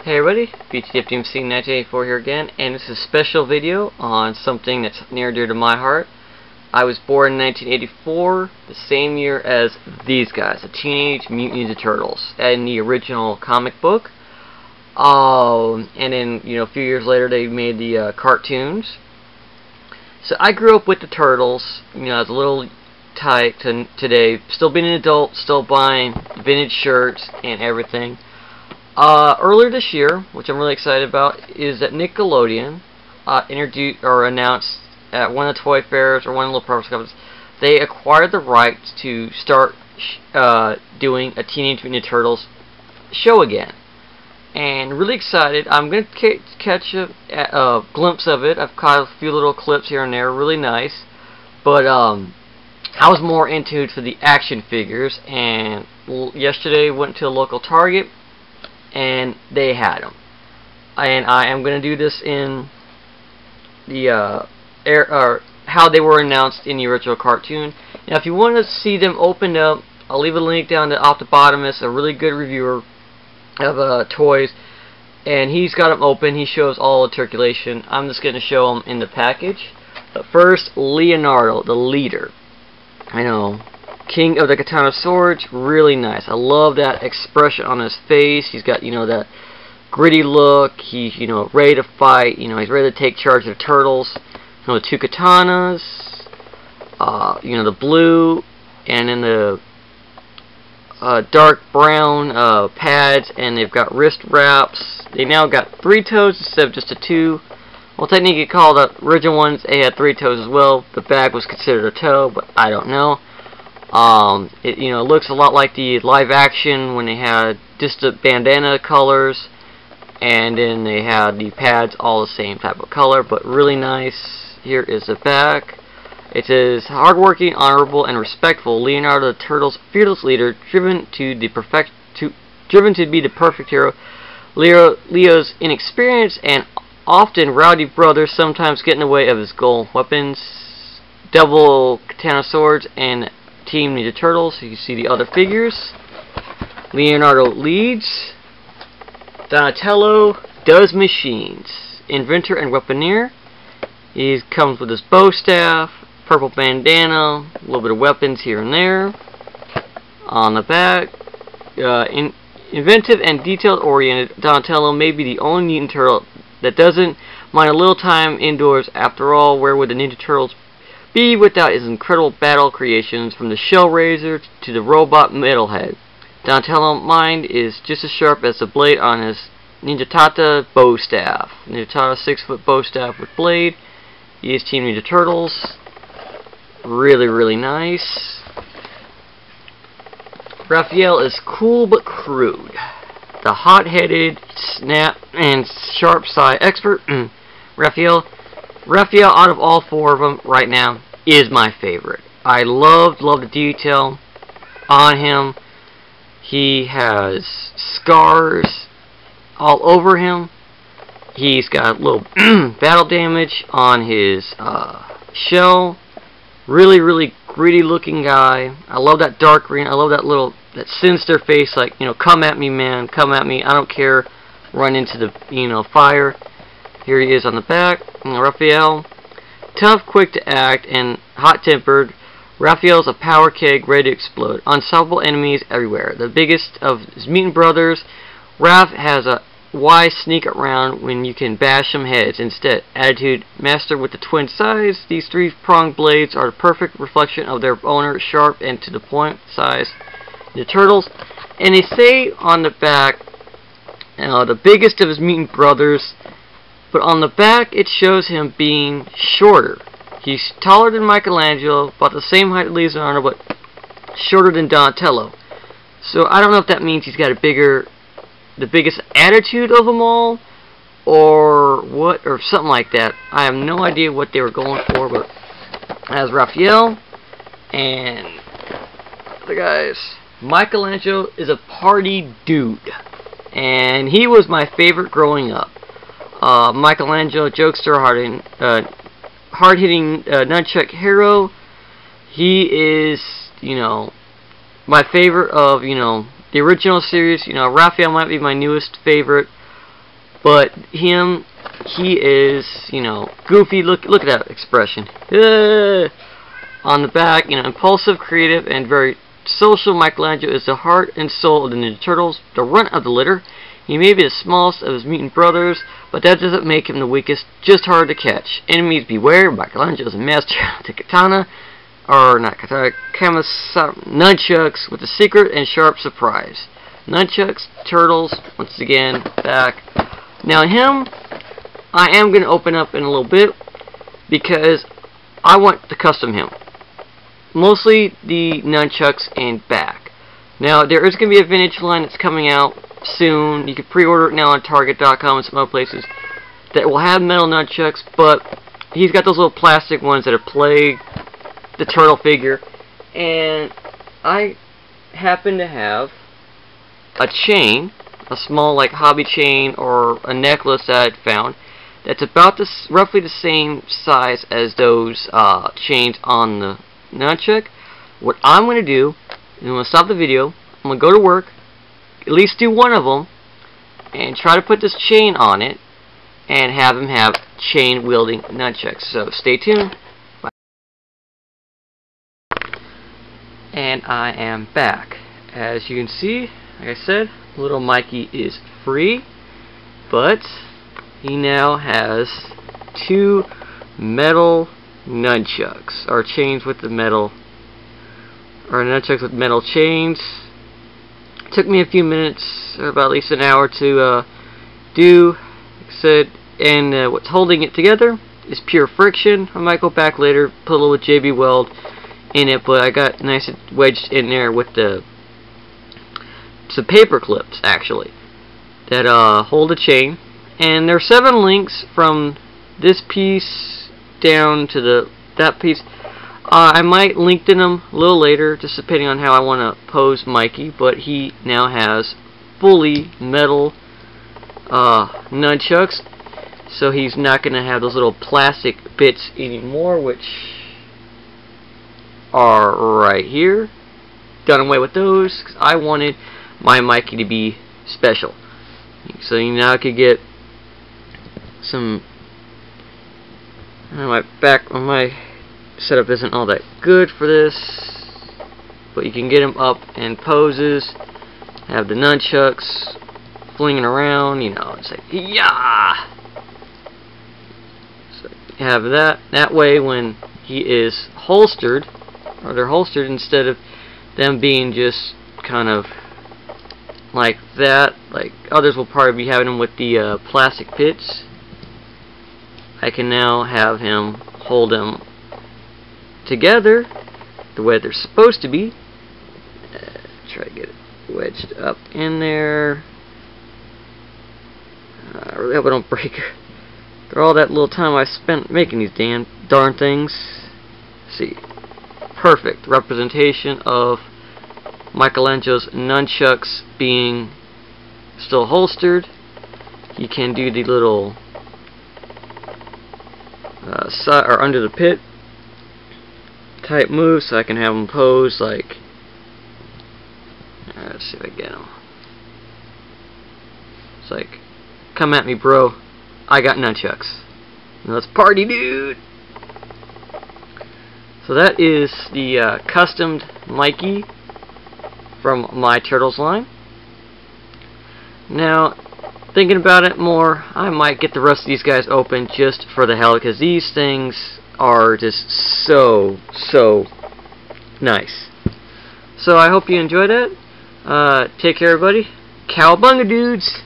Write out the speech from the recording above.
Hey everybody, TMNT 1984 here again, and this is a special video on something that's near and dear to my heart. I was born in 1984, the same year as these guys, the Teenage Mutant Ninja Turtles, in the original comic book. And then, a few years later they made the cartoons. So I grew up with the Turtles, as a little tight to today, still being an adult, still buying vintage shirts and everything. Earlier this year, which I'm really excited about, is that Nickelodeon announced at one of the toy fairs or one of the little press conferences, they acquired the rights to start doing a Teenage Mutant Ninja Turtles show again. And really excited. I'm going to catch a glimpse of it. I've caught a few little clips here and there, really nice. But I was more into it for the action figures, and yesterday went to a local Target and they had them. And I am going to do this in the how they were announced in the original cartoon. Now, if you want to see them opened up, I'll leave a link down to Optibotimus, a really good reviewer of toys, and he's got them open. He shows all the circulation. I'm just going to show them in the package. But first, Leonardo, the leader. I know, King of the Katana Swords, really nice. I love that expression on his face. He's got, that gritty look. He's, ready to fight. He's ready to take charge of the turtles. The two katanas, the blue, and then the dark brown pads, and they've got wrist wraps. They now got 3 toes instead of just a 2. Well, technically, called the original ones, they had 3 toes as well. The bag was considered a toe, but I don't know. It looks a lot like the live action when they had just the bandana colors, and then they had the pads all the same type of color, but really nice. Here is the back. It says, hardworking, honorable, and respectful Leonardo the Turtle's fearless leader, driven to be the perfect hero. Leo's inexperienced and often rowdy brother sometimes get in the way of his goal. Weapons, double katana swords, and Team Ninja Turtles. You can see the other figures. Leonardo leads. Donatello does machines. Inventor and weaponeer. He comes with his bow staff, purple bandana, a little bit of weapons here and there. On the back, inventive and detail-oriented, Donatello may be the only mutant turtle that doesn't mind a little time indoors. After all, where would the Ninja Turtles be without his incredible battle creations, from the Shell Razor to the robot Metalhead? Donatello's mind is just as sharp as the blade on his Ninja Tata bow staff. Ninja Tata 6-foot bow staff with blade. He is Team Ninja Turtles. Really, really nice. Raphael is cool but crude. The hot-headed, snap, and sharp side expert. Raphael, out of all 4 of them right now, is my favorite. I love the detail on him. He has scars all over him. He's got a little battle damage on his shell. Really, really gritty looking guy. I love that dark green. I love that sinister face, like, come at me, man, come at me, I don't care. Run into the, fire. Here he is on the back. Raphael, tough, quick to act, and hot-tempered. Raphael's a power keg ready to explode. Unstoppable enemies everywhere. The biggest of his mutant brothers, Raph has a why sneak around when you can bash some heads instead. Attitude, master with the twin size. These 3-pronged blades are the perfect reflection of their owner, sharp and to the point size. The Turtles, and they say on the back, the biggest of his mutant brothers, but on the back it shows him being shorter. He's taller than Michelangelo, about the same height as Leonardo, but shorter than Donatello. So I don't know if that means he's got the biggest attitude of them all, or what, or something like that. I have no idea what they were going for, but as Raphael, and the guys, Michelangelo is a party dude, and he was my favorite growing up. Michelangelo, jokester, hard-hitting nunchuck hero. He is, my favorite of, the original series. Raphael might be my newest favorite. But he is, you know, goofy. Look at that expression. On the back, you know, impulsive, creative, and very social. Michelangelo is the heart and soul of the Ninja Turtles, the runt of the litter. He may be the smallest of his mutant brothers, but that doesn't make him the weakest, just hard to catch. Enemies beware, Michelangelo is a master to katana, or not katana, nunchucks with a secret and sharp surprise. Nunchucks, turtles, once again, back. Now him, I am going to open up in a little bit, because I want to custom him. Mostly the nunchucks and back. Now there is going to be a vintage line that's coming out soon. You can pre-order it now on Target.com and some other places that will have metal nunchucks, but he's got those little plastic ones that are plague the turtle figure. And I happen to have a chain, a small like hobby chain or a necklace that I'd found that's about roughly the same size as those chains on the nunchuck. What I'm going to do is I'm going to stop the video, I'm going to go to work, at least do one of them, and try to put this chain on it and have him have chain wielding nunchucks. So stay tuned. Bye. And I am back. As you can see, like I said, little Mikey is free, but he now has 2 metal nunchucks, or chains with the metal, or nunchucks with metal chains. It took me a few minutes, or about at least an hour to do, like I said, and what's holding it together is pure friction. I might go back later, put a little JB Weld in it, but I got nice wedged in there with some paper clips actually that hold the chain, and there are 7 links from this piece down to that piece. I might link to them a little later, just depending on how I want to pose Mikey, but he now has fully metal nunchucks, so he's not going to have those little plastic bits anymore, which are right here. Done away with those, because I wanted my Mikey to be special. So you now could get some. My setup isn't all that good for this, but you can get him up in poses, have the nunchucks flinging around, you know, it's like, yeah! So you have that way when he is holstered, or they're holstered, instead of them being just kind of like that, like others will probably be having them with the plastic pits. I can now have him hold them together the way they're supposed to be. Try to get it wedged up in there. I really hope I don't break her. For all that little time I spent making these darn things. See, perfect representation of Michelangelo's nunchucks being still holstered. He can do the little side or under the pit type move, so I can have him pose like. Let's see if I get him. It's like, come at me, bro. I got nunchucks. Let's party, dude. So that is the customed Mikey from my Turtles line. Now, thinking about it more, I might get the rest of these guys open just for the hell, because these things are just so nice. So I hope you enjoyed it. Take care, everybody. Cowabunga, dudes.